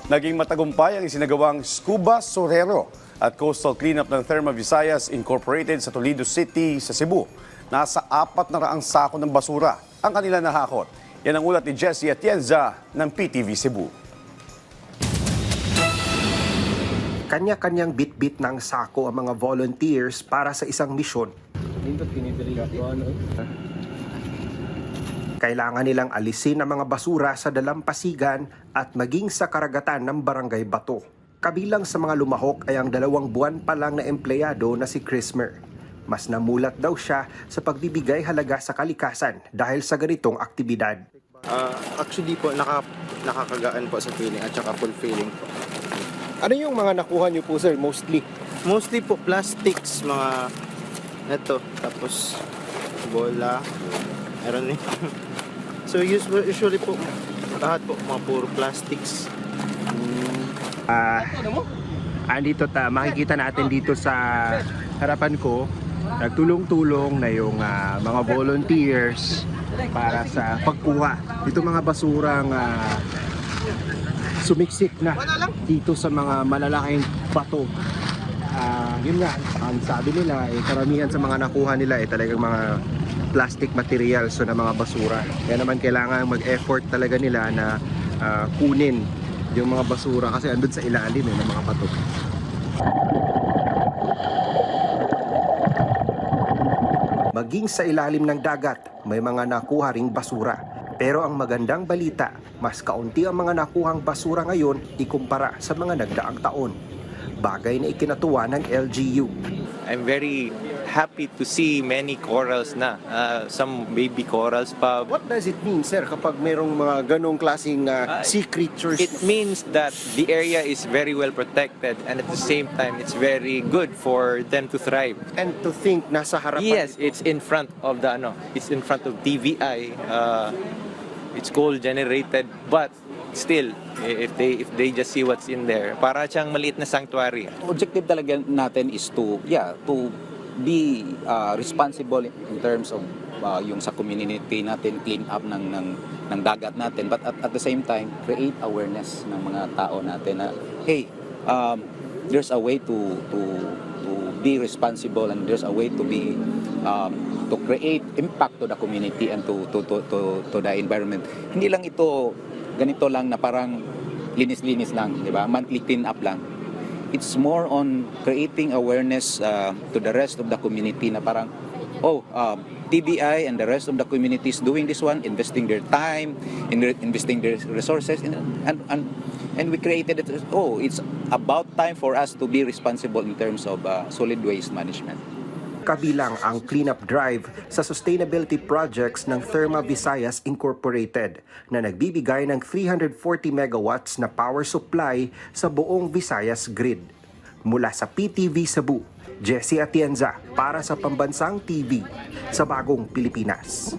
Naging matagumpay ang isinagawang scuba sorero at coastal cleanup ng Therma Visayas Incorporated sa Toledo City sa Cebu. Nasa 400 sako ng basura ang kanila nahakot. Yan ang ulat ni Jessie Atienza ng PTV Cebu. Kanya-kanyang bit-bit ng sako ang mga volunteers para sa isang misyon. Kailangan nilang alisin ang mga basura sa dalampasigan at maging sa karagatan ng Barangay Bato. Kabilang sa mga lumahok ay ang 2 buwan pa lang na empleyado na si Chrismer. Mas namulat daw siya sa pagbibigay halaga sa kalikasan dahil sa ganitong aktibidad. Actually po, nakakagaan po sa feeling at saka fulfilling po. Ano yung mga nakuha niyo po, sir, mostly? Mostly po plastics, mga ito, tapos bola, meron eh. So usually po, lahat po, mga puro plastics. Makikita natin dito sa harapan ko, nagtulong-tulong na yung mga volunteers para sa pagkuha. Ito mga basurang sumiksik na dito sa mga malalaking bato. Yun nga, ang sabi nila, karamihan sa mga nakuha nila talagang mga plastic materials so na mga basura. Kaya naman kailangan mag-effort talaga nila na kunin yung mga basura kasi andun sa ilalim ng mga bato. Maging sa ilalim ng dagat, may mga nakuha ring basura. Pero ang magandang balita, mas kaunti ang mga nakuhang basura ngayon ikumpara sa mga nagdaang taon. Bagay na ikinatuwa ng LGU. I'm very happy to see many corals na, some baby corals pa. What does it mean, sir, kapag mayroong mga ganong klaseng sea creatures? It means that the area is very well protected and at the same time it's very good for them to thrive. And to think nasa harapan. Yes, it's in front of the it's in front of TVI. It's coal generated, but still if they just see what's in there, para siyang maliit na sanctuary. Objective talaga natin is to be responsible in terms of yung sa community natin, clean up ng dagat natin, but at the same time create awareness ng mga tao natin na hey, there's a way to be responsible and there's a way to be to create impact to the community and to the environment. Hindi lang ito ganito lang na parang linis-linis lang, di ba? Monthly clean up lang. It's more on creating awareness to the rest of the community na parang TBI and the rest of the community is doing this one, investing their time, investing their resources, and we created it. It's about time for us to be responsible in terms of solid waste management. Kabilang ang cleanup drive sa sustainability projects ng Therma Visayas Incorporated na nagbibigay ng 340 megawatts na power supply sa buong Visayas grid. Mula sa PTV Cebu, Jessie Atienza para sa Pambansang TV sa Bagong Pilipinas.